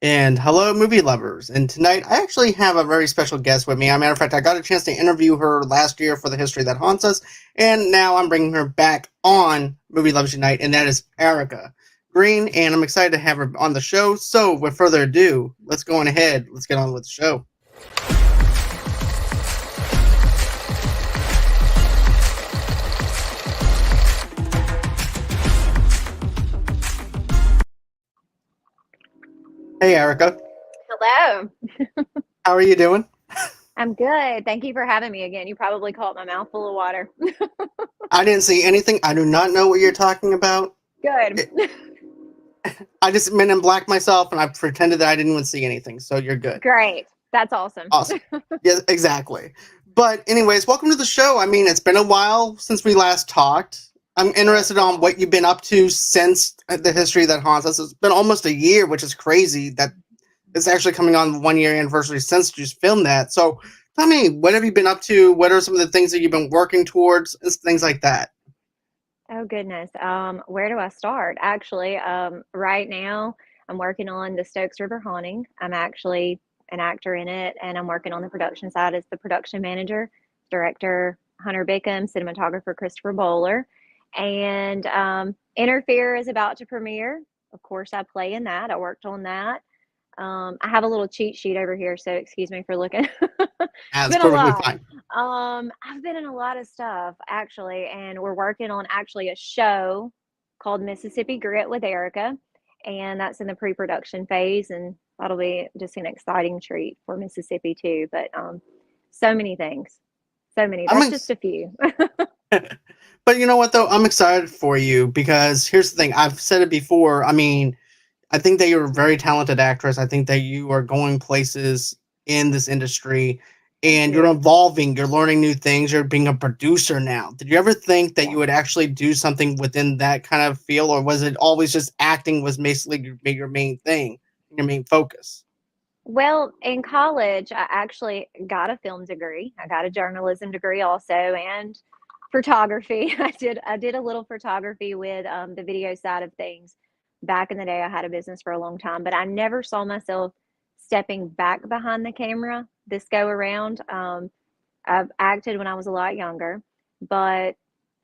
And hello, movie lovers. And tonight, I actually have a very special guest with me. As a matter of fact, I got a chance to interview her last year for The History That Haunts Us, and now I'm bringing her back on Movie Lovers Unite, and that is Erica Green, and I'm excited to have her on the show. So, with further ado, let's go on ahead. Let's get on with the show. Hey, Erica. Hello. How are you doing? I'm good. Thank you for having me again. You probably caught my mouth full of water. I didn't see anything. I do not know what you're talking about. Good. I just men in black myself, and I pretended that I didn't even see anything. So you're good. Great. That's awesome. Awesome. Yes, exactly. But anyways, welcome to the show. I mean, it's been a while since we last talked. I'm interested on what you've been up to since The History That Haunts Us. It's been almost a year, which is crazy that it's actually coming on the 1 year anniversary since you filmed that. So tell me, what have you been up to? What are some of the things that you've been working towards? Things like that. Oh goodness. Where do I start? Actually, right now I'm working on the Stokes River Haunting. I'm actually an actor in it, and I'm working on the production side as the production manager, director Hunter Bickham, cinematographer Christopher Bowler, and Interfere is about to premiere. Of course, I play in that. I worked on that. I have a little cheat sheet over here, so excuse me for looking. It's That's been a perfectly lot. fine. I've been in a lot of stuff actually, and we're working on actually a show called Mississippi Grit with Erica, and that's in the pre-production phase, and that'll be just an exciting treat for Mississippi too. But so many things, so many. I'm That's ex- just a few. but you know what though? I'm excited for you because here's the thing. I've said it before. I mean, I think that you're a very talented actress. I think that you are going places in this industry Thank and you're you. evolving, you're learning new things, you're being a producer now. Did you ever think that Yeah. you would actually do something within that kind of field, or was it always just acting was basically your main thing, your main focus? Well, in college, I actually got a film degree. I got a journalism degree also, and photography. I did a little photography with the video side of things. Back in the day, I had a business for a long time, but I never saw myself stepping back behind the camera this go around. I've acted when I was a lot younger, but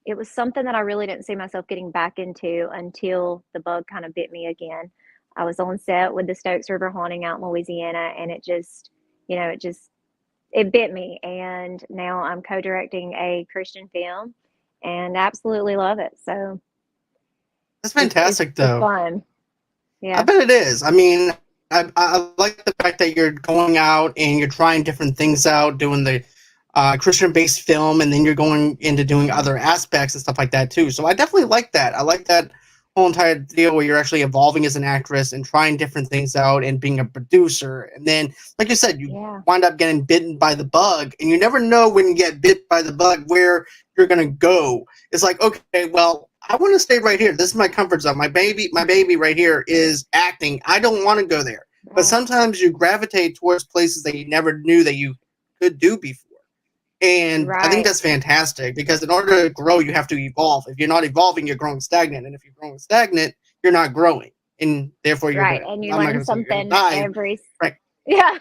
it was something that I really didn't see myself getting back into until the bug kind of bit me again. I was on set with the Stokes River Haunting out in Louisiana, and it just, it bit me. And now I'm co-directing a Christian film, and absolutely love it. So That's it's fantastic, it's though. fun. I Yeah. bet it is. I mean, I like the fact that you're going out and you're trying different things out, doing the Christian-based film, and then you're going into doing other aspects and stuff like that too. So I definitely like that. I like that whole entire deal where you're actually evolving as an actress and trying different things out and being a producer. And then, like you said, you Yeah. wind up getting bitten by the bug, and you never know when you get bit by the bug where you're gonna go. It's like, okay, well, I want to stay right here. This is my comfort zone. My baby right here is acting. I don't want to go there. But Right. sometimes you gravitate towards places that you never knew that you could do before. And I think Right. that's fantastic because in order to grow, you have to evolve. If you're not evolving, you're growing stagnant. And if you're growing stagnant, you're not growing. And therefore, you're Right. going And to, you I'm not learn going to say you're going to something die. every Right. Yeah.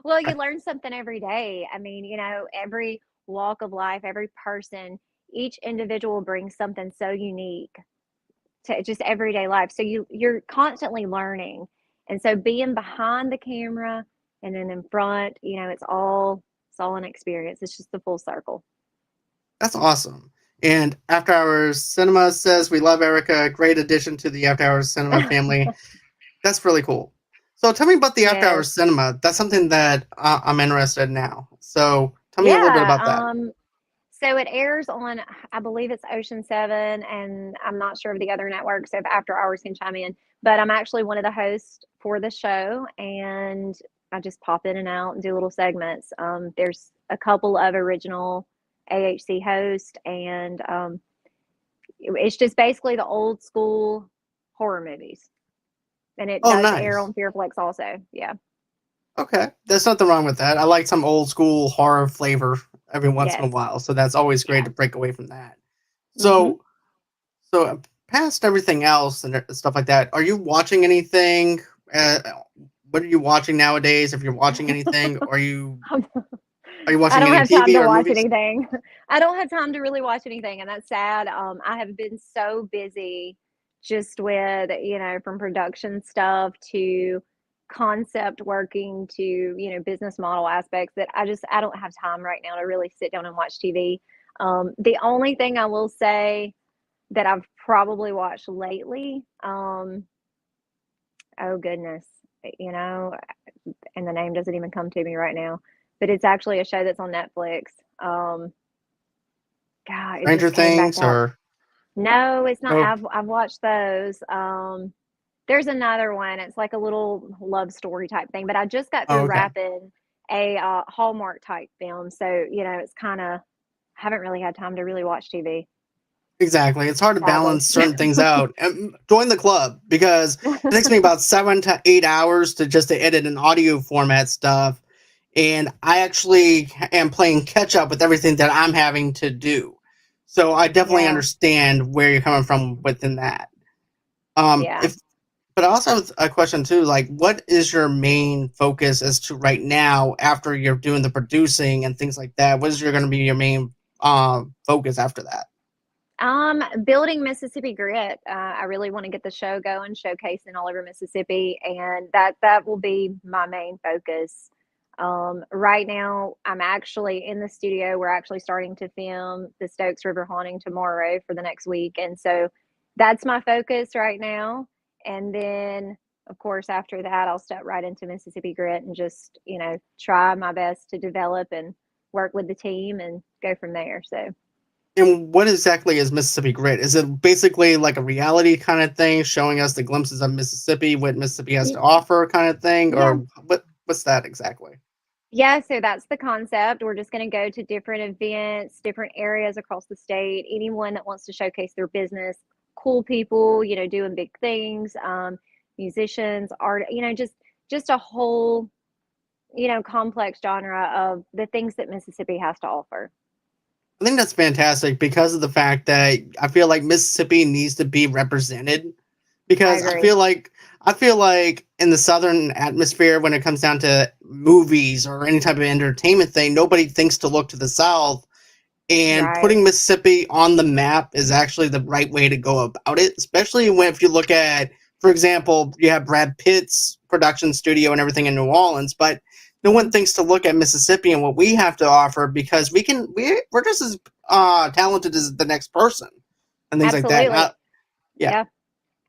Well, you Right. learn something every day. I mean, every walk of life, every person, each individual brings something so unique to just everyday life. So you're constantly learning. And so being behind the camera and then in front, it's all an experience. It's just the full circle. That's awesome. And After Hours Cinema says, we love Erica. Great addition to the After Hours Cinema family. That's really cool. So tell me about the After Yes. Hours Cinema. That's something that I'm interested in now. So tell me a little bit Yeah. about that. So it airs on, I believe it's Ocean 7, and I'm not sure of the other networks, so if After Hours can chime in. But I'm actually one of the hosts for the show, and I just pop in and out and do little segments. There's a couple of original AHC hosts, and it's just basically the old school horror movies. And it Oh, does air nice. on Fearflex also. Yeah. Okay, there's nothing wrong with that. I like some old school horror flavor every once in a Yes. while, so that's always great Yeah. to break away from that. Hmm. So, past everything else and stuff like that, are you watching anything what are you watching nowadays? If you're watching anything, are you I watching don't any have time TV to or watch movies? anything. I don't have time to really watch anything, and that's sad. I have been so busy just with, from production stuff to concept working to, business model aspects that I don't have time right now to really sit down and watch TV. The only thing I will say that I've probably watched lately, oh goodness, you know, and the name doesn't even come to me right now, but it's actually a show that's on Netflix. Um, God, it Stranger just came back Things up. or No, it's not. oh, I've watched those. There's another one. It's like a little love story type thing, but I just got oh through okay. wrapping a Hallmark type film, so it's kind of haven't really had time to really watch TV, Exactly. It's hard to sadly. balance certain things out. And join the club because it takes me about 7 to 8 hours to edit an audio format stuff. And I actually am playing catch up with everything that I'm having to do. So I definitely Yeah, understand where you're coming from within that. yeah. If but I also have a question too. Like, what is your main focus as to right now after you're doing the producing and things like that? What is going to be your main focus after that? Building Mississippi Grit. I really want to get the show going, showcasing all over Mississippi, and that will be my main focus. Right now, I'm actually in the studio. We're actually starting to film the Stokes River Haunting tomorrow for the next week, and so that's my focus right now. And then, of course, after that, I'll step right into Mississippi Grit and just try my best to develop and work with the team and go from there. So. And what exactly is Mississippi Grit? Is it basically like a reality kind of thing, showing us the glimpses of Mississippi, what Mississippi has to offer, kind of thing, Yeah, or what's that exactly? Yeah, so that's the concept. We're just going to go to different events, different areas across the state. Anyone that wants to showcase their business, cool people, doing big things, musicians, art, just a whole, complex genre of the things that Mississippi has to offer. I think that's fantastic because of the fact that I feel like Mississippi needs to be represented. I Because agree. I feel like in the southern atmosphere, when it comes down to movies or any type of entertainment thing, nobody thinks to look to the south. And Right. putting Mississippi on the map is actually the right way to go about it, especially when if you look at, for example, you have Brad Pitt's production studio and everything in New Orleans, but no one Hmm. thinks to look at Mississippi and what we have to offer because we're just as talented as the next person and things like that. Absolutely. Yeah, Yeah.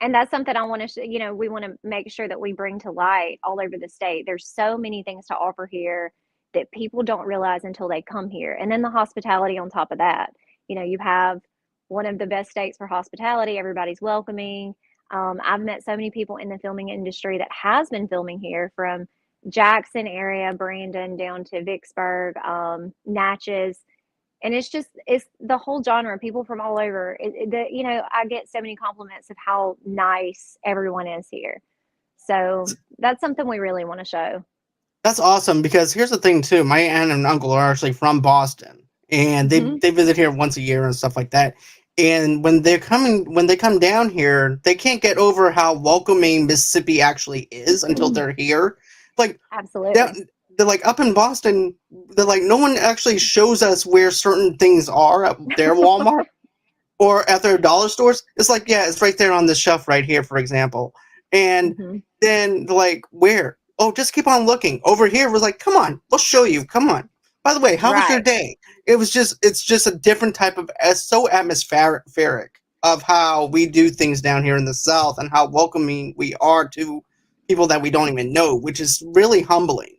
And that's something I want to, we want to make sure that we bring to light all over the state. There's so many things to offer here that people don't realize until they come here. And then the hospitality on top of that. You have one of the best states for hospitality. Everybody's welcoming. I've met so many people in the filming industry that has been filming here from Jackson area, Brandon down to Vicksburg, Natchez, and it's the whole genre, people from all over I get so many compliments of how nice everyone is here, so that's something we really want to show. that's awesome because here's the thing too. My aunt and uncle are actually from Boston, and Hmm. they visit here once a year and stuff like that. And when they come down here, they can't get over how welcoming Mississippi actually is until they're here. Like they're, Absolutely. they're like up in Boston, they're like no one actually shows us where certain things are at their Walmart or at their dollar stores. It's like, yeah, it's right there on this shelf right here, for example. And Hmm. then like, where? Oh, just keep on looking. Over here was like, come on, we'll show you. Come on. By the way, how was your Right. day? It's just a different type of, it's so atmospheric of how we do things down here in the South and how welcoming we are to people that we don't even know, which is really humbling.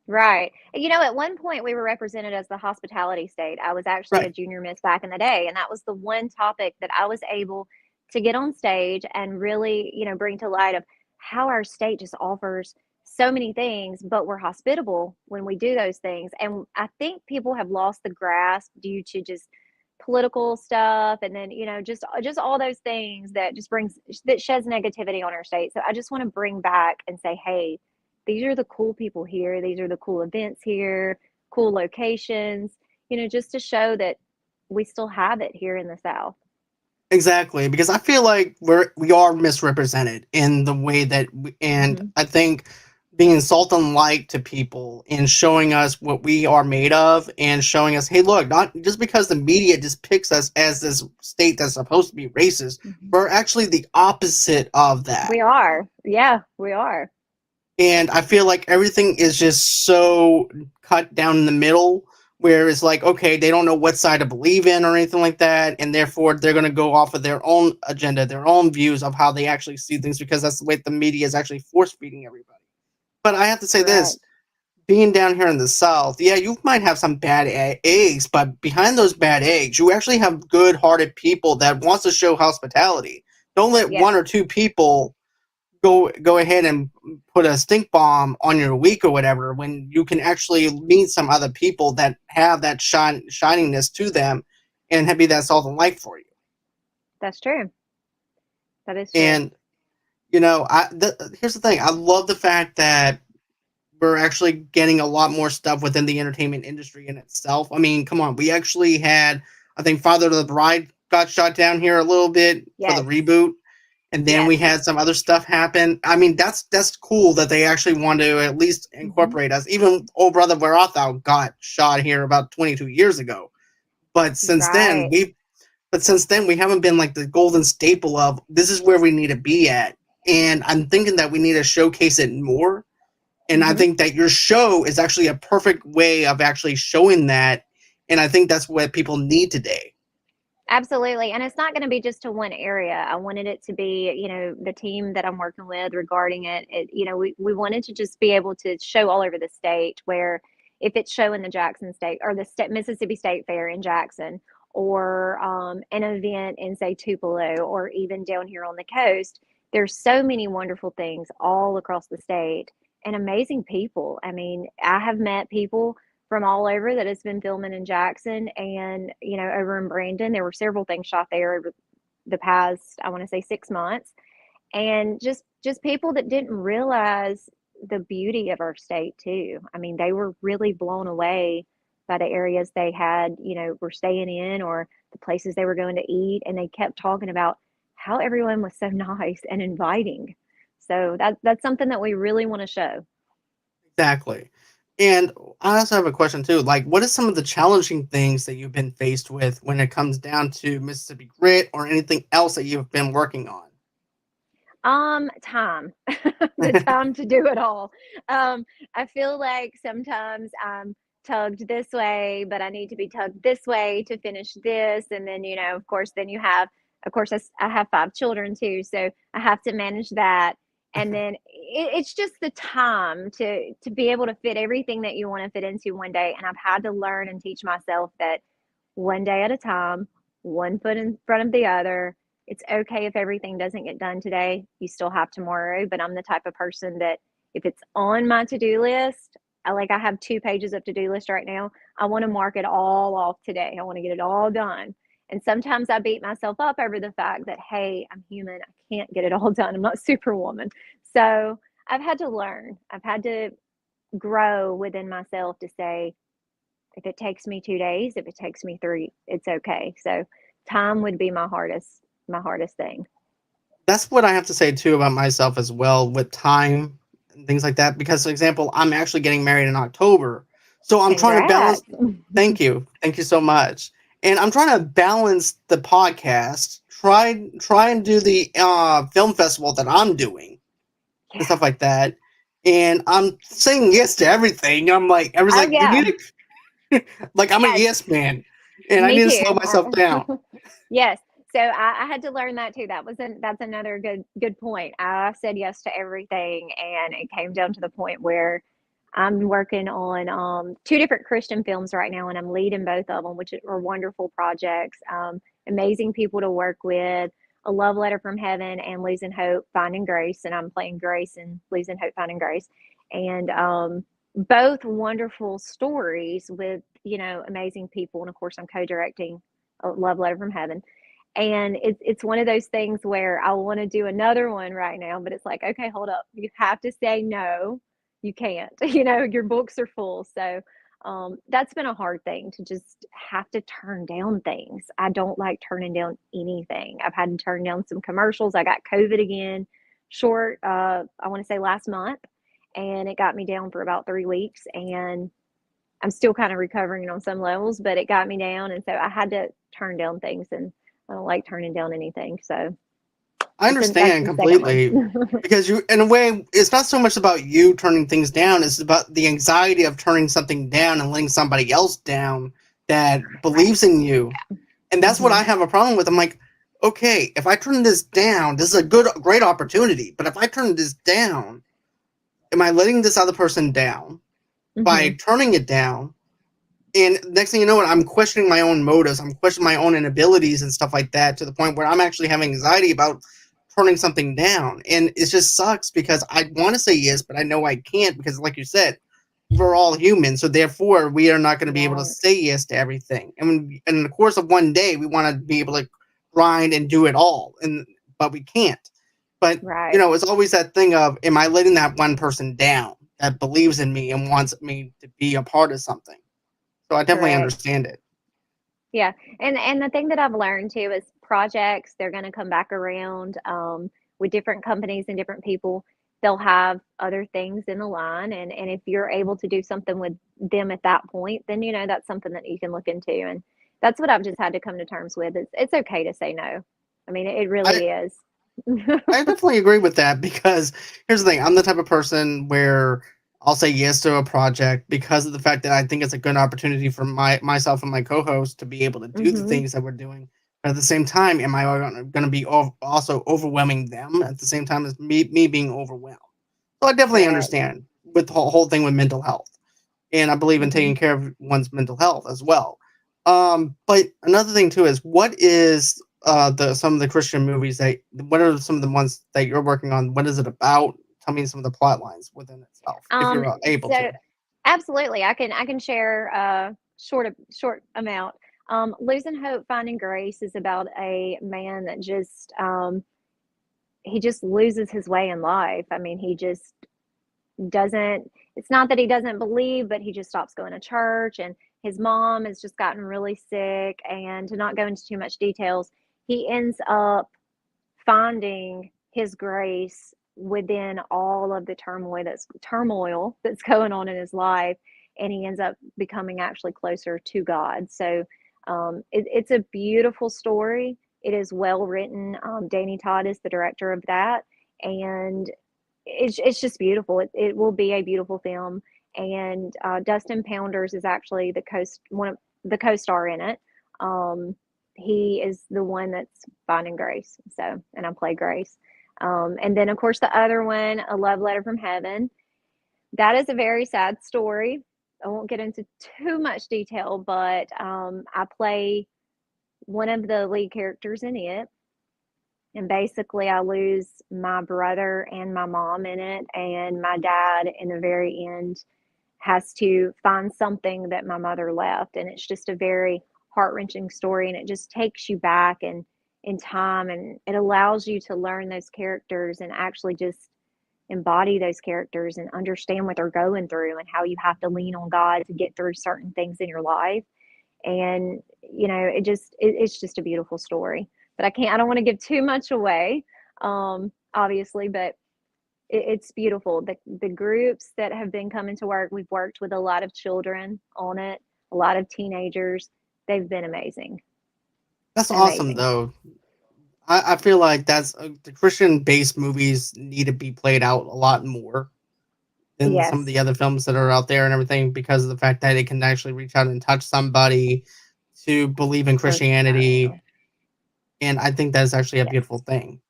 Right. At one point we were represented as the hospitality state. I was actually a Right. junior miss back in the day, and that was the one topic that I was able to get on stage and really, bring to light of how our state just offers so many things, but we're hospitable when we do those things. And I think people have lost the grasp due to just political stuff, and then, just all those things that just brings that sheds negativity on our state. So I just want to bring back and say, hey, these are the cool people here. These are the cool events here, cool locations, just to show that we still have it here in the South. Exactly, because I feel like we are misrepresented in the way that, and Hmm. I think being salt and light to people and showing us what we are made of and showing us, hey, look, not just because the media just picks us as this state that's supposed to be racist, Hmm. we're actually the opposite of that. We are. Yeah, we are. And I feel like everything is just so cut down in the middle, where it's like, okay, they don't know what side to believe in or anything like that, and therefore they're going to go off of their own agenda, their own views of how they actually see things, because that's the way the media is actually force feeding everybody. But I have to say this: Correct. being down here in the South, yeah, you might have some bad eggs, but behind those bad eggs, you actually have good-hearted people that wants to show hospitality. Don't let Yes. one or two people go ahead and put a stink bomb on your week or whatever, when you can actually meet some other people that have that shininess to them and be that salt and light for you. That's true. That is true. And here's the thing: I love the fact that we're actually getting a lot more stuff within the entertainment industry in itself. I mean, come on, we actually had, I think, Father of the Bride got shot down here a little bit for the Yes. reboot, and then Yes. we had some other stuff happen. I mean, that's cool that they actually want to at least Hmm. incorporate us. Even old brother Varatho got shot here about 22 years ago, but since then Right. we haven't been like the golden staple of this is where we need to be at. And I'm thinking that we need to showcase it more. And I Hmm. think that your show is actually a perfect way of actually showing that. And I think that's what people need today. Absolutely. And it's not going to be just to one area. I wanted it to be, the team that I'm working with regarding we wanted to just be able to show all over the state where if it's showing the Jackson State or the Mississippi State Fair in Jackson or an event in, say, Tupelo or even down here on the coast, there's so many wonderful things all across the state and amazing people. I mean, I have met people from all over that has been filming in Jackson and over in Brandon. There were several things shot there over the past, I want to say, 6 months, and just people that didn't realize the beauty of our state too. I mean, they were really blown away by the areas they had, were staying in or the places they were going to eat, and they kept talking about how everyone was so nice and inviting. So that's something that we really want to show. Exactly. And I also have a question too. Like, what are some of the challenging things that you've been faced with when it comes down to Mississippi Grit or anything else that you've been working on? Time. The time to do it all. I feel like sometimes I'm tugged this way, but I need to be tugged this way to finish this. And then, of course, then you have, of course, I have 5 children too, so I have to manage that. And then it's just the time to be able to fit everything that you want to fit into one day. And I've had to learn and teach myself that one day at a time, one foot in front of the other. It's okay if everything doesn't get done today. You still have tomorrow. But I'm the type of person that if it's on my to do list, I have 2 pages of to do list right now. I want to mark it all off today. I want to get it all done. And sometimes I beat myself up over the fact that, hey, I'm human. I can't get it all done. I'm not Superwoman. So I've had to learn. I've had to grow within myself to say, if it takes me 2 days, if it takes me three, it's okay. So time would be my hardest thing. That's what I have to say too about myself as well with time and things like that. Because, for example, I'm actually getting married in October, so I'm trying to balance. Congrats. Thank you so much. And I'm trying to balance the podcast, try and do the film festival that I'm doing and Yeah. stuff like that. And I'm saying yes to everything. I'm like, everyone's Oh, like, you yeah. need to, like, I'm a Yes. yes man, and I Me need to slow too. myself down. Yes. So I had to learn that too. That's another good point. I said yes to everything, and it came down to the point where I'm working on 2 different Christian films right now, and I'm leading both of them, which are wonderful projects. Amazing people to work with. A Love Letter from Heaven and Losing Hope, Finding Grace, and I'm playing Grace and Losing Hope, Finding Grace, and both wonderful stories with amazing people. And of course, I'm co-directing A Love Letter from Heaven, and it's one of those things where I want to do another one right now, but it's like, okay, hold up, you have to say no, you can't. Your books are full. So That's been a hard thing to just have to turn down things. I don't like turning down anything. I've had to turn down some commercials. I got COVID again, I want to say last month, and it got me down for about 3 weeks. And I'm still kind of recovering on some levels, but it got me down. And so I had to turn down things, and I don't like turning down anything. So I that's understand the second completely one. because you, in a way, it's not so much about you turning things down; it's about the anxiety of turning something down and letting somebody else down that Right. believes in you. And that's what Hmm. I have a problem with. I'm like, okay, if I turn this down, this is a great opportunity. But if I turn this down, am I letting this other person down by Hmm. turning it down? And next thing you know, I'm questioning my own motives. I'm questioning my own inabilities and stuff like that to the point where I'm actually having anxiety about turning something down. And it just sucks because I want to say yes, but I know I can't because, like you said, we're all human. So therefore, we are not going to be able to Right. say yes to everything. And in the course of one day, we want to be able to grind and do it all, but we can't. But Right. it's always that thing of, am I letting that one person down that believes in me and wants me to be a part of something? So I definitely Correct. understand it. Yeah, and the thing that I've learned too is projects, they're gonna come back around, with different companies and different people. They'll have other things in the line, and if you're able to do something with them at that point, then, that's something that you can look into, and that's what I've just had to come to terms with. It's okay to say no. I mean, it I really is. I definitely agree with that because here's the thing: I'm the type of person where I'll say yes to a project because of the fact that I think it's a good opportunity for myself and my co-host to be able to do the Mhm. things that we're doing. But at the same time, am I going to be also overwhelming them at the same time as me being overwhelmed? So I definitely Correct. understand with the whole thing with mental health, and I believe in taking Mhm. care of one's mental health as well. But another thing too is, what is the some of the Christian movies that what are some of the ones that you're working on? What is it about? Tell me some of the plot lines within itself, if Um, you're able so to. absolutely, I can share a short amount. Losing Hope, Finding Grace is about a man that just he just loses his way in life. I mean, he just doesn't. It's not that he doesn't believe, but he just stops going to church, and his mom has just gotten really sick. And to not go into too much details, he ends up finding his grace within all of the turmoil that's going on in his life, and he ends up becoming actually closer to God. So it's a beautiful story. It is well written. Danny Todd is the director of that, and it's just beautiful. It will be a beautiful film. And Dustin Pounders is actually one of the co-star in it. Um, he is the one that's finding Grace. So, and I play Grace. And then, of course, the other one, A Love Letter from Heaven. That is a very sad story. I won't get into too much detail, but I play one of the lead characters in it. And basically, I lose my brother and my mom in it, and my dad, in the very end, has to find something that my mother left. And it's just a very heart-wrenching story, and it just takes you back and in time, and it allows you to learn those characters and actually just embody those characters and understand what they're going through and how you have to lean on God to get through certain things in your life. And it's just a beautiful story. But I don't want to give too much away, obviously, but it's beautiful. The groups that have been coming to work, we've worked with a lot of children on it, a lot of teenagers. They've been amazing. That's awesome, Amazing. though. I feel like that's the Christian-based movies need to be played out a lot more than some of Yes, the other films that are out there and everything because of the fact that it can actually reach out and touch somebody to believe in for Christianity, sure. and I think that's actually a beautiful Yes. thing.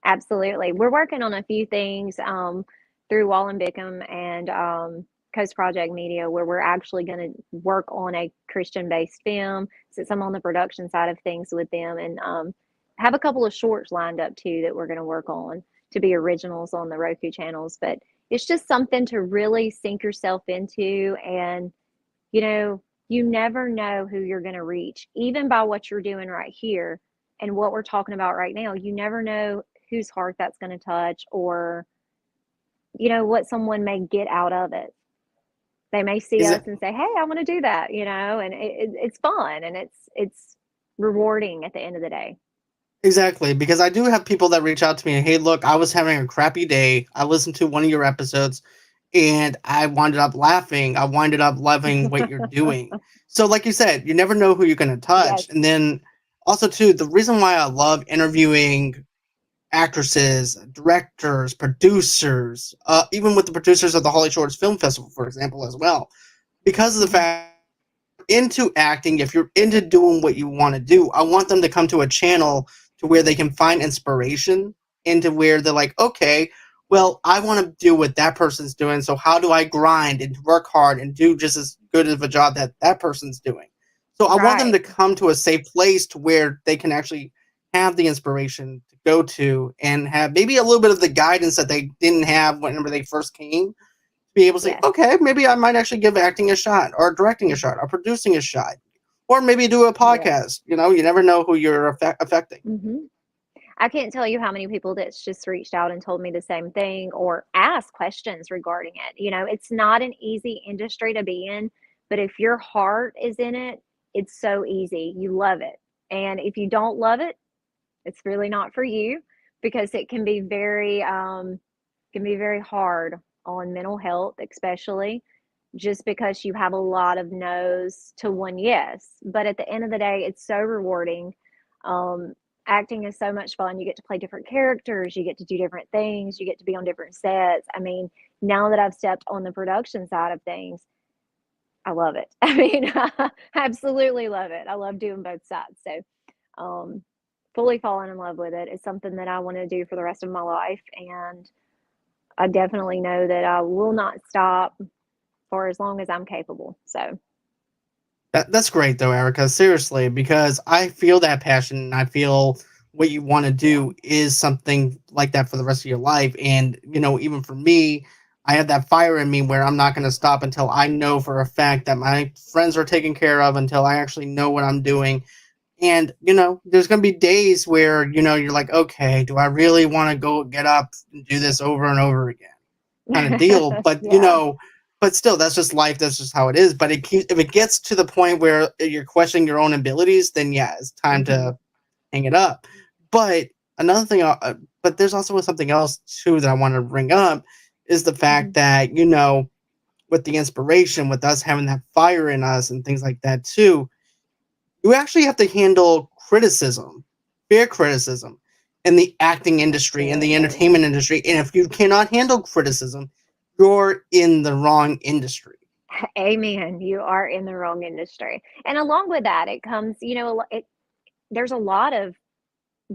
Absolutely. We're working on a few things through Wall and Bickham and Coast Project Media, where we're actually going to work on a Christian based film, since I'm on the production side of things with them, and have a couple of shorts lined up too that we're going to work on to be originals on the Roku channels. But it's just something to really sink yourself into. And, you never know who you're going to reach, even by what you're doing right here and what we're talking about right now. You never know whose heart that's going to touch, or what someone may get out of it. They may see us Exa- and say, "Hey, I want to do that," and it's fun and it's rewarding at the end of the day. exactly, because I do have people that reach out to me and, hey, look, I was having a crappy day. I listened to one of your episodes and I winded up laughing. I winded up loving what you're doing. So, like you said, you never know who you're going to touch. Yes. And then also, too, the reason why I love interviewing actresses, directors, producers, even with the producers of the Holly Shorts Film Festival, for example, as well, because of the Mhm. fact into acting, if you're into doing what you want to do, I want them to come to a channel to where they can find inspiration into where they're like, okay, well, I want to do what that person's doing. So how do I grind and work hard and do just as good of a job that that person's doing? So I want them Right. to come to a safe place to where they can actually have the inspiration to go to and have maybe a little bit of the guidance that they didn't have whenever they first came, be able to say, Yes. okay, maybe I might actually give acting a shot, or directing a shot, or producing a shot, or maybe do a Yes. podcast. You never know who you're affecting. Mhm. I can't tell you how many people that's just reached out and told me the same thing or asked questions regarding it. It's not an easy industry to be in, but if your heart is in it, it's so easy. You love it. And if you don't love it, it's really not for you because it can be very hard on mental health, especially just because you have a lot of no's to one yes. But at the end of the day, it's so rewarding. Um, Acting is so much fun. You get to play different characters, you get to do different things, you get to be on different sets. I mean, now that I've stepped on the production side of things, I love it. I mean, I absolutely love it. I love doing both sides. So, fully falling in love with it is something that I want to do for the rest of my life. And I definitely know that I will not stop for as long as I'm capable. So, That's great though, Erica. Seriously, because I feel that passion. And I feel what you want to yeah. do is something like that for the rest of your life. And even for me, I have that fire in me where I'm not going to stop until I know for a fact that my friends are taken care of, until I actually know what I'm doing. And there's going to be days where you're like, okay, do I really want to go get up and do this over and over again? Kind of deal. But Yeah. but still, that's just life. That's just how it is. But if it gets to the point where you're questioning your own abilities, then yeah, it's time Mhm. to hang it up. But another thing, but there's also something else too that I want to bring up is the fact Mhm. that with the inspiration, with us having that fire in us and things like that too, you actually have to handle criticism, fair criticism, in the acting industry, in the Absolutely. entertainment industry. And if you cannot handle criticism, you're in the wrong industry. Amen. You are in the wrong industry. And along with that, it comes, there's a lot of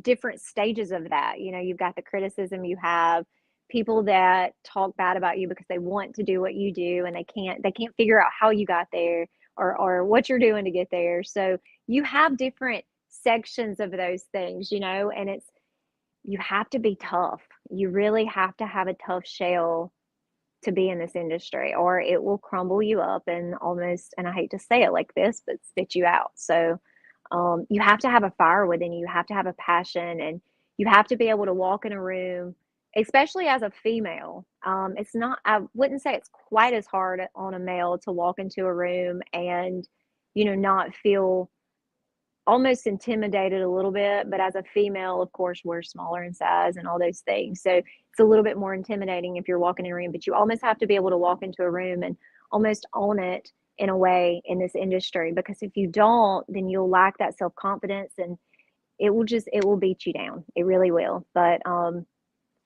different stages of that. You've got the criticism, you have people that talk bad about you because they want to do what you do and they can't figure out how you got there or what you're doing to get there. So you have different sections of those things, and you have to be tough. You really have to have a tough shell to be in this industry or it will crumble you up and almost, and I hate to say it like this, but spit you out. So you have to have a fire within you. You have to have a passion and you have to be able to walk in a room, especially as a female. It's not, I wouldn't say it's quite as hard on a male to walk into a room and, not feel almost intimidated a little bit, but as a female, of course, we're smaller in size and all those things. So it's a little bit more intimidating if you're walking in a room, but you almost have to be able to walk into a room and almost own it in a way in this industry because if you don't, then you'll lack that self-confidence and it will beat you down. It really will. But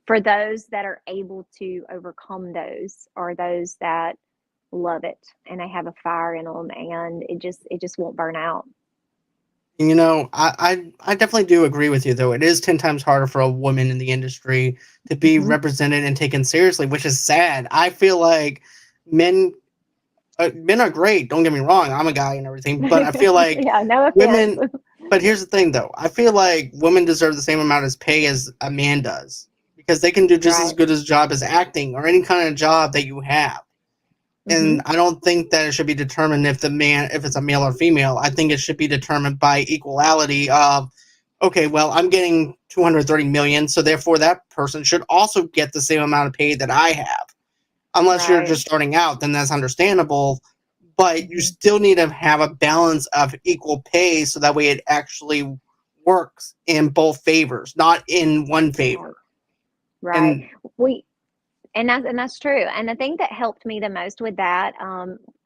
for those that are able to overcome those are those that love it and they have a fire in them and it just won't burn out. I definitely do agree with you, though. It is 10 times harder for a woman in the industry to be Hmm. represented and taken seriously, which is sad. I feel like men men are great. Don't get me wrong. I'm a guy and everything, but I feel like Yeah, no offense. women. But here's the thing, though. I feel like women deserve the same amount of pay as a man does because they can do just as Right. good a job as acting or any kind of job that you have. And Mhm. I don't think that it should be determined if it's a male or female. I think it should be determined by equality of, okay, well, I'm getting 230 million, so therefore that person should also get the same amount of pay that I have. Unless you're Right. just starting out, then that's understandable. But you Hmm. still need to have a balance of equal pay so that way it actually works in both favors, not in one Right. favor. Right. And We and that's true. And the thing that helped me the most with that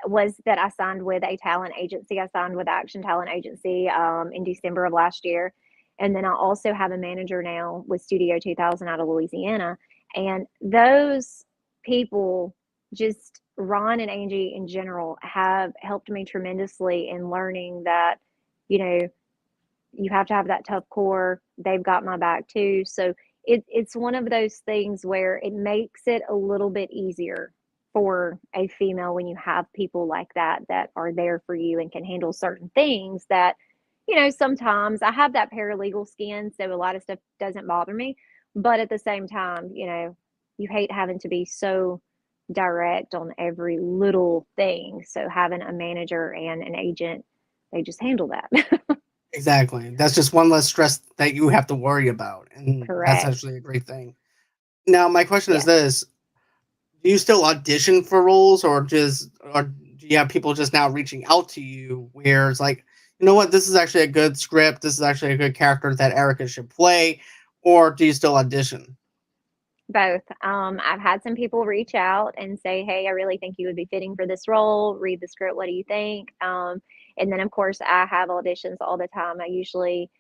was that I signed with a talent agency. I signed with Action Talent Agency in December of last year, and then I also have a manager now with Studio 2000 out of Louisiana. And those people, just Ron and Angie in general, have helped me tremendously in learning that, you know, you have to have that tough core. They've got my back too. So it's one of those things where it makes it a little bit easier for a female when you have people like that that are there for you and can handle certain things that, sometimes I have that paralegal skin, so a lot of stuff doesn't bother me. But at the same time, you hate having to be so direct on every little thing. So having a manager and an agent, they just handle that. exactly, that's just one less stress that you have to worry about. And that's Correct. actually a great thing. Now, my question is Yes. this: do you still audition for roles, or do you have people just now reaching out to you where it's like, you know what, this is actually a good script, this is actually a good character that Erica should play, or do you still audition? Both. I've had some people reach out and say, "Hey, I really think you would be fitting for this role. Read the script. What do you think?" And then, of course, I have auditions all the time. I usually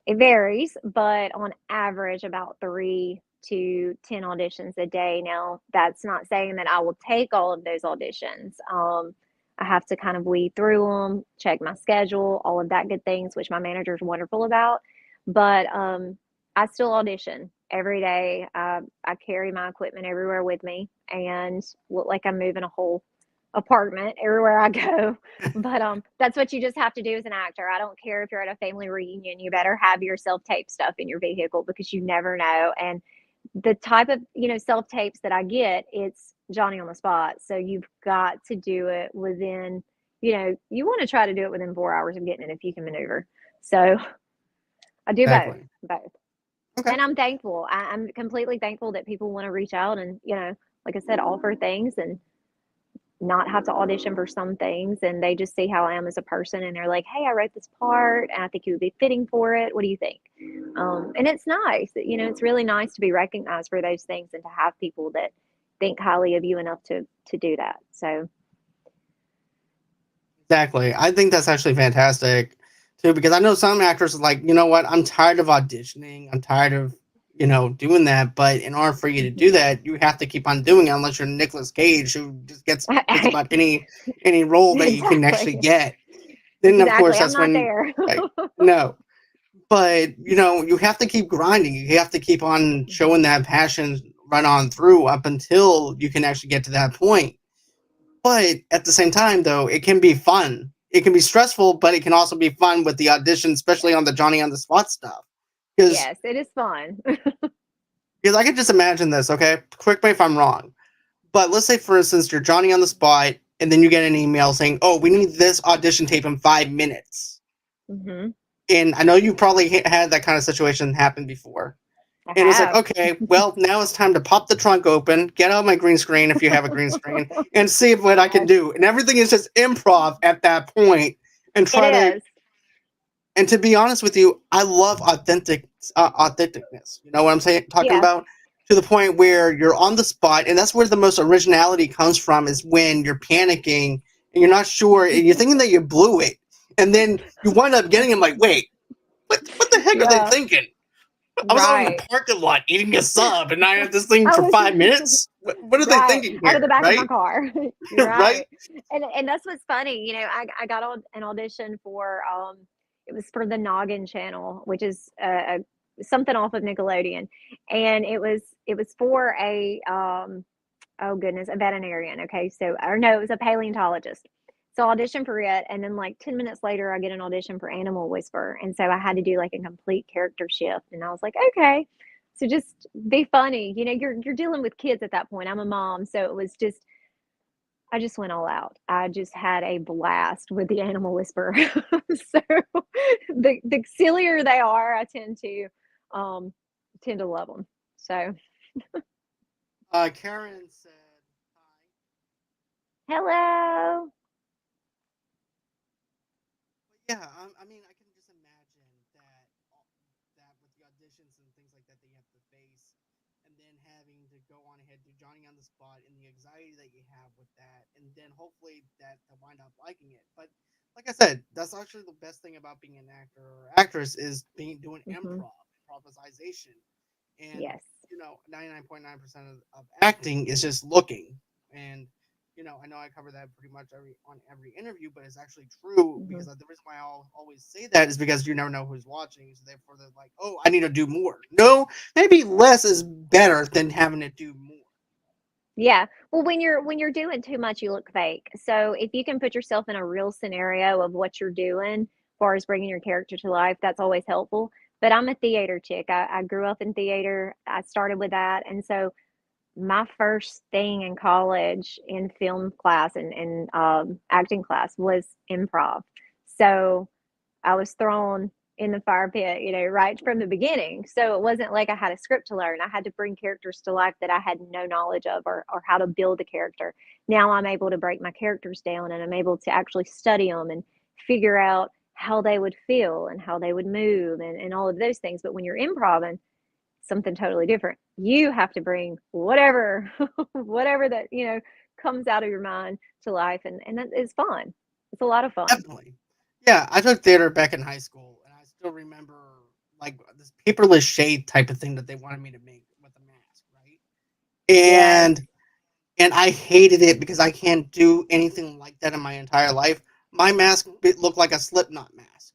it varies, but on average, about 3 to 10 auditions a day. Now, that's not saying that I will take all of those auditions. I have to kind of weed through them, check my schedule, all of that good things, which my manager is wonderful about. But I still audition every day. I carry my equipment everywhere with me and look like I'm moving a whole apartment everywhere I go. But that's what you just have to do as an actor. I don't care if you're at a family reunion, you better have your self tape stuff in your vehicle because you never know. And the type of, self tapes that I get, it's Johnny on the spot. So you've got to do it within, you want to try to do it within 4 hours of getting it if you can maneuver. So I do both, Exactly. both. Okay. And I'm thankful. I'm completely thankful that people want to reach out and, like I said, offer things and not have to audition for some things, and they just see how I am as a person and they're like, "Hey, I wrote this part and I think you would be fitting for it. What do you think?" And it's nice. It's really nice to be recognized for those things and to have people that think highly of you enough to do that. So, Exactly. I think that's actually fantastic too, because I know some actors are like, you know what, I'm tired of auditioning. I'm tired of, doing that. But in order for you to do mhm. that, you have to keep on doing it unless you're Nicolas Cage who just gets just about any role that you can actually Exactly. get. Then of Exactly. course I'm that's not when there. like no. But you have to keep grinding. You have to keep on showing Mhm. that passion right on through up until you can actually get to that point. But at the same time, though, it can be fun. It can be stressful, but it can also be fun with the audition, especially Yes. on the Johnny on the spot stuff. Because Yes, it is fun. because I could just imagine this. Okay, correct me if I'm wrong, but let's say for instance you're Johnny on the spot, and then you get an email saying, "Oh, we need this audition tape in 5 minutes." Hmm. And I know you probably had that kind of situation happen before. I And it's like, have. okay, well, now it's time to pop the trunk open, get out my green screen if you have a green screen, and see what I can Yes, do. And everything is just improv at that point, and it try to. is. And to be honest with you, I love authenticness. You know what I'm saying? Talking Yeah. about to the point where you're on the spot, and that's where the most originality comes from. Is when you're panicking and you're not sure, and you're thinking that you blew it, and then you wind up getting it. Like, wait, what the heck are they Yeah. thinking? I was out in the Right. parking lot eating a sub, and I had this thing I for was 5 minutes. What are they right thinking out of the here, back of my right? car. You're Right? right. And that's what's funny. I got on an audition for it was for the Noggin channel, which is something off of Nickelodeon, and it was for a oh goodness, a veterinarian. Okay, so or no, it was a paleontologist. So I auditioned for it, and then like 10 minutes later, I get an audition for Animal Whisper, and so I had to do like a complete character shift, and I was like, okay, so just be funny. You're dealing with kids at that point. I'm a mom, so it was just I just went all out. I just had a blast with the Animal Whisper. So the sillier they are, I um tend to love them. So Karen said. Hello. Yeah, I mean, I can just imagine that with the auditions and things like that you have to face, and then having to go on ahead do Johnny on the spot, and the anxiety that you have with that, and then hopefully that to wind up liking it. But like I said, that's actually the best thing about being an actor or actress is being doing Hmm. improvisation, and Yes. 99.9% of acting is just looking. And I know I cover that pretty much every interview, but it's actually true Hmm. because the reason why I always say that is because you never know who's watching, so therefore they're like, oh, I need to do more. No, maybe less is better than having to do more. Yeah. Well, when you're doing too much, you look fake. So if you can put yourself in a real scenario of what you're doing, as far as bringing your character to life, that's always helpful. But I'm a theater chick. I grew up in theater. I started with that, and so my first thing in college in film class and acting class was improv. So I was thrown in the fire pit, right from the beginning. So it wasn't like I had a script to learn. I had to bring characters to life that I had no knowledge of, or how to build a character. Now I'm able to break my characters down, and I'm able to actually study them and figure out how they would feel and how they would move, and all of those things. But when you're improvising, something totally different. You have to bring whatever whatever that, comes out of your mind to life, and that is fun. It's a lot of fun. Definitely. Yeah, I took theater back in high school, and I still remember like this paperless shade type of thing that they wanted me to make with a mask, right? Yes. And I hated it because I can't do anything like that in my entire life. My mask looked like a Slipknot mask,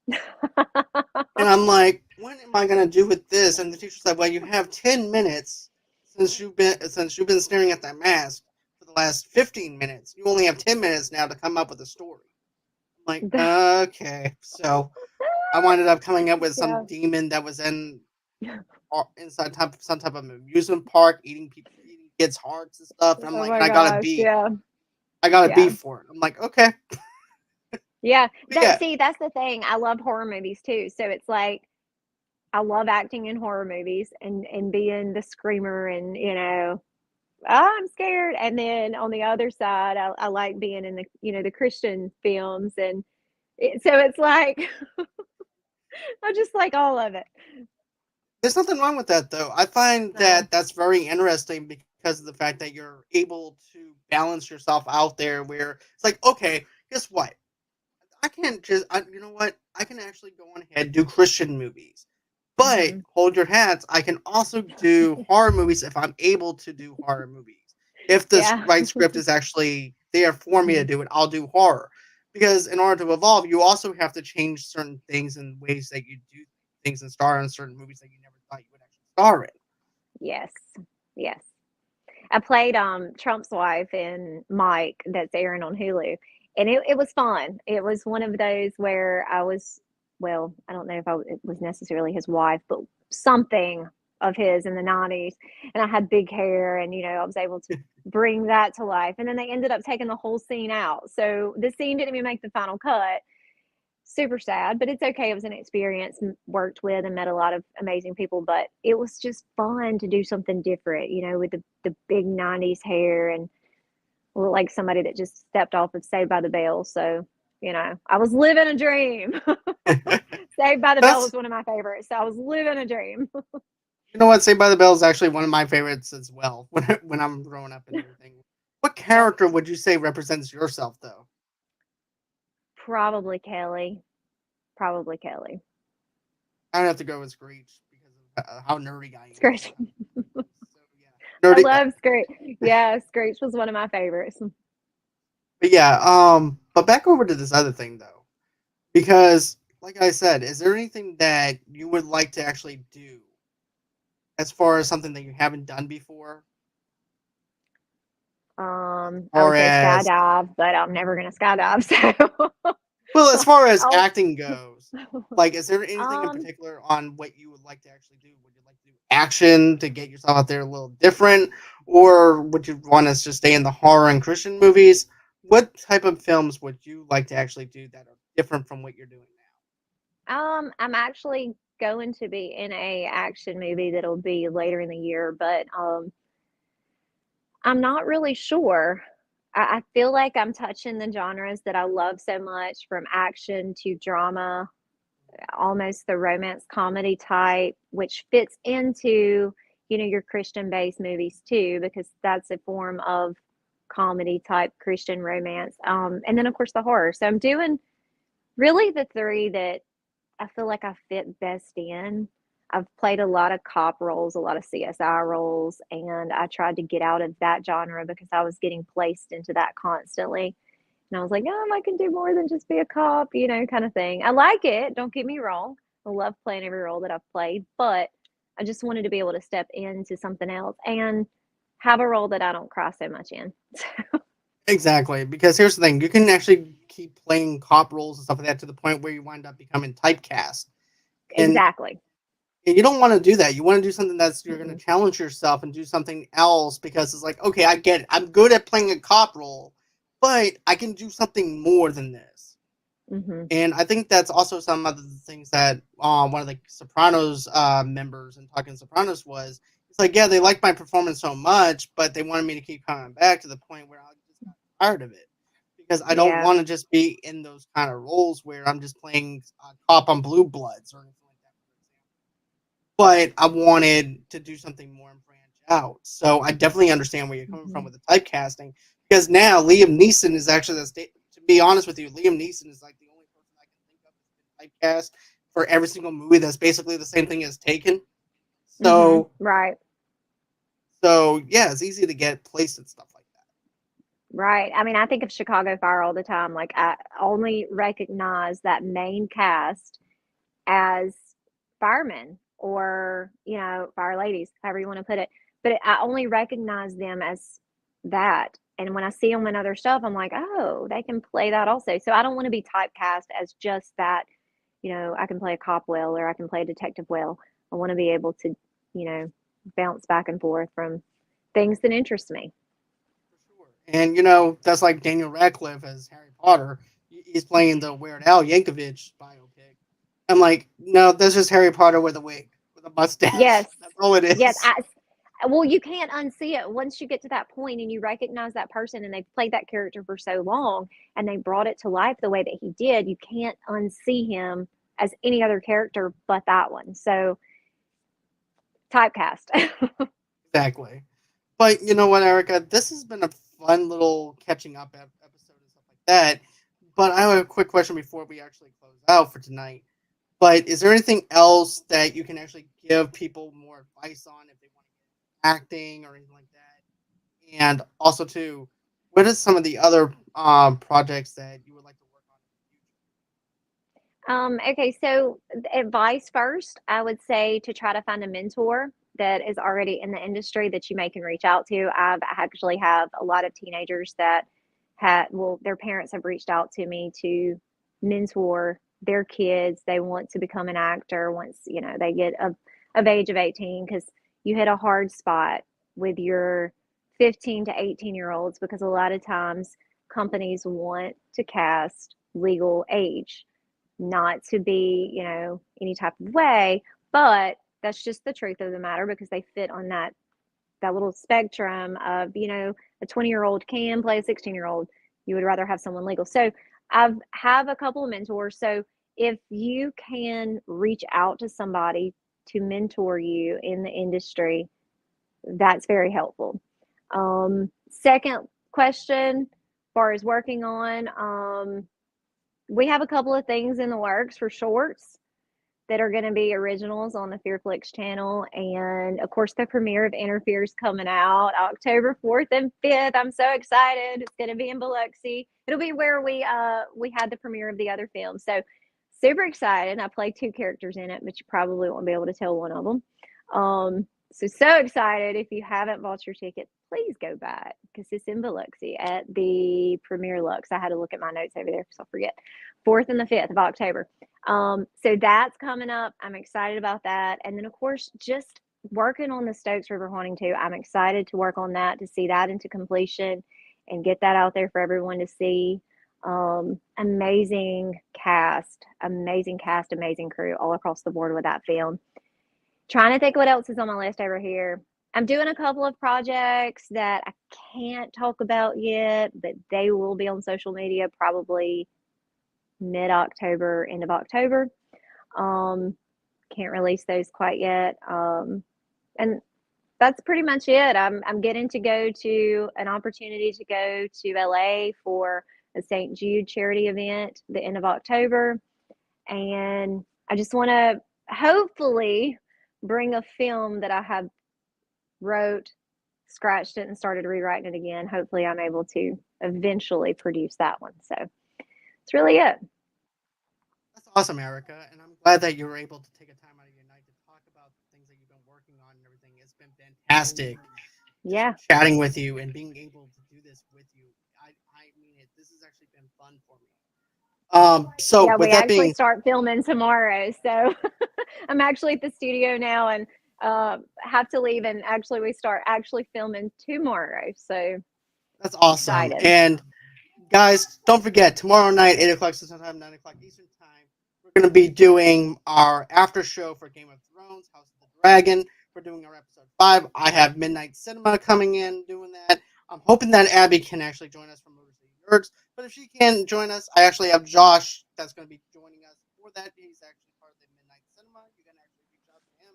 and I'm like, "What am I gonna do with this?" And the teacher said, "Well, you have 10 minutes since you've been staring at that mask for the last 15 minutes. You only have 10 minutes now to come up with a story." I'm like, "Okay." So I wound up coming up with some Yeah. demon that was inside some type of amusement park, eating kids' hearts and stuff. And I'm Oh like, and my I got a gosh. B. Yeah. I got a B Yeah. for it. I'm like, okay, Yeah. but That yeah, see, that's the thing. I love horror movies too. So it's like I love acting in horror movies and being the screamer and, "Oh, I'm scared." And then on the other side, I like being in the Christian films, and so it's like I just like all of it. there's nothing wrong with that though. I find No. that that's very interesting because of the fact that you're able to balance yourself out there. Where it's like, okay, guess what? I can't you know what? I can actually go on ahead and do Christian movies. But Mhm. hold your hats, I can also do horror movies if I'm able to do horror movies. If the Yeah. right script is actually there for me to Mhm. do it, I'll do horror. Because in order to evolve, you also have to change certain things and ways that you do things and star in certain movies that you never thought you would actually star in. Yes. Yes. I played Trump's wife in Mike that's airing on Hulu. And it was fun. It was one of those where I was, well, I don't know if it was necessarily his wife, but something of his in the 90s. And I had big hair, and, I was able to bring that to life. And then they ended up taking the whole scene out. So the scene didn't even make the final cut. Super sad, but it's okay. It was an experience, worked with and met a lot of amazing people, but it was just fun to do something different, with the big 90s hair, and look like somebody that just stepped off of Saved by the Bell. So, I was living a dream. Saved by the Bell That's was one of my favorites. So I was living a dream. you know what, Saved by the Bell is actually one of my favorites as well. When I'm growing up and everything. What Yeah. character would you say represents yourself though? Probably Kelly. Probably Kelly. I'd have to go with Screech because of how nerdy I am Screech. about movies. So yeah, I nerdy. love Screech. Yeah, Screech was one of my favorites. But yeah, but back over to this other thing though, because like I said, is there anything that you would like to actually do as far as something that you haven't done before? As I would far say as skydive, but I'm never gonna skydive. So, well, as far as I'll, acting goes, like, is there anything in um, particular on what you would like to actually do? Would you like to do action to get yourself out there a little different, or would you want to just stay in the horror and Christian movies? What type of films would you like to actually do that are different from what you're doing I'm actually going to be in a action movie that'll be later in the year, but I'm not really sure. I feel like I'm touching the genres that I love so much, from action to drama, almost the romance comedy type, which fits into, your Christian-based movies too, because that's a form of comedy type Christian romance. And then of course the horror. So I'm doing really the three that I feel like I fit best in. I've played a lot of cop roles, a lot of CSI roles, and I tried to get out of that genre because I was getting placed into that constantly. And I was like, I can do more than just be a cop, kind of thing. I like it. Don't get me wrong. I love playing every role that I've played, but I just wanted to be able to step into something else and have a role that I don't cry so much in. Exactly, because here's the thing: you can actually keep playing cop roles and stuff like that to the point where you wind up becoming typecast, and Exactly. you don't want to do that. You want to do something that's you're going to Mm-mm. challenge yourself and do something else because it's like, okay, I get it. I'm good at playing a cop role, but I can do something more than this. Mm-hmm. And I think that's also some of the things that one of the Sopranos members in Talking Sopranos was. It's like, yeah, they liked my performance so much, but they wanted me to keep coming back to the point where I just got tired of it because I don't Yeah. want to just be in those kind of roles where I'm just playing cop on Blue Bloods or anything like that. But I wanted to do something more and branch out. So I definitely understand where you're coming Mm-hmm. from with the typecasting because now Liam Neeson is actually the state. To be honest with you, Liam Neeson is like the only person I can think of that's been typecast for every single movie that's basically the same thing as Taken. Mm-hmm. So, Right. so yeah, it's easy to get placed and stuff like that. Right. I mean, I think of Chicago Fire all the time. Like, I only recognize that main cast as firemen, or, fire ladies, however you want to put it. But I only recognize them as that. And when I see them in other stuff, I'm like, oh, they can play that also. So I don't want to be typecast as just that, I can play a cop well, or I can play a detective well. I want to be able to, you know, bounce back and forth from things that interest me. For sure. And that's like Daniel Radcliffe as Harry Potter. He's playing the Weird Al Yankovic biopic. I'm like, no, that's just Harry Potter with a wig, with a mustache. Yes. That's all it Yes. is. Well, you can't unsee it once you get to that point and you recognize that person and they've played that character for so long and they brought it to life the way that he did. You can't unsee him as any other character but that one. So, typecast. Exactly. But you know what, Erica? This has been a fun little catching up episode and stuff like that. But I have a quick question before we actually close out for tonight. But is there anything else that you can actually give people more advice on if they want to get acting or anything like that? And also, too, what are some of the other projects that you would like to work on Okay, so advice first, I would say to try to find a mentor that is already in the industry that you may can reach out to. I've actually have a lot of teenagers that their parents have reached out to me to mentor their kids. They want to become an actor once, they get of age of 18, because you hit a hard spot with your 15 to 18-year olds, because a lot of times companies want to cast legal age, not to be, any type of way, but that's just the truth of the matter, because they fit on that little spectrum of, a 20-year-old can play a 16-year-old. You would rather have someone legal. So I've have a couple of mentors. So if you can reach out to somebody to mentor you in the industry, that's very helpful. Second question, as far as working on, we have a couple of things in the works for shorts that are going to be originals on the Fearflix channel. And of course, the premiere of Interferes coming out October 4th and 5th. I'm so excited. It's going to be in Biloxi. It'll be where we had the premiere of the other film. So super excited. I play two characters in it, but you probably won't be able to tell one of them. So excited. If you haven't bought your ticket, please go back, because it's in Biloxi at the Premier Lux. I had to look at my notes over there because I'll forget. 4th and the 5th of October. So that's coming up. I'm excited about that. And then, of course, just working on the Stokes River Haunting too. I'm excited to work on that, to see that into completion and get that out there for everyone to see. Amazing cast, amazing crew all across the board with that film. Trying to think what else is on my list over here. I'm doing a couple of projects that I can't talk about yet, but they will be on social media probably mid-October, end of October. Um, can't release those quite yet. And that's pretty much it. I'm getting to go to an opportunity to go to LA for a St. Jude charity event the end of October. And I just want to hopefully bring a film that I have wrote, scratched it, and started rewriting it again. Hopefully, I'm able to eventually produce that one. So it's really it. That's awesome, Erica, and I'm glad that you were able to take a time out of your night to talk about the things that you've been working on and everything. It's been fantastic just Yeah. chatting with you and being able to do this with you. I mean it. This has actually been fun for me. So Yeah, with we that actually being, start filming tomorrow. So I'm actually at the studio now and have to leave. And actually, we start actually filming tomorrow. So that's awesome. excited. And guys, don't forget tomorrow night, 8 o'clock Central Time, 9 o'clock Eastern Time. We're going to be doing our after show for Game of Thrones, House of the Dragon. We're doing our episode 5. I have Midnight Cinema coming in doing that. I'm hoping that Abby can actually join us from Motor City Nerds. But if she can join us, I actually have Josh that's going to be joining us for that. He's actually part of the Midnight Cinema. You can actually reach out to him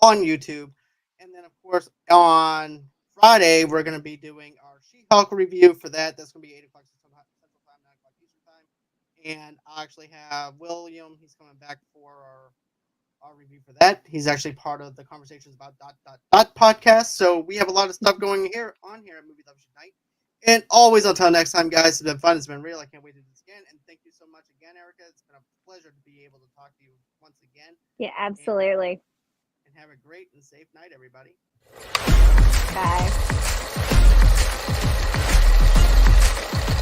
on YouTube. And then, of course, on Friday, we're going to be doing our She-Hulk review for that. That's going to be 8 o'clock Central Time, 9 o'clock Eastern Time. And I actually have William. He's coming back for our review for that. He's actually part of the Conversations About Dot Dot Dot podcast. So we have a lot of stuff going here at Movie Lovers Unite. And always until next time, guys, it's been fun. It's been real. I can't wait to do this again. And thank you so much again, Erica. It's been a pleasure to be able to talk to you once again. Yeah, And, absolutely. and have a great and safe night, everybody. Bye.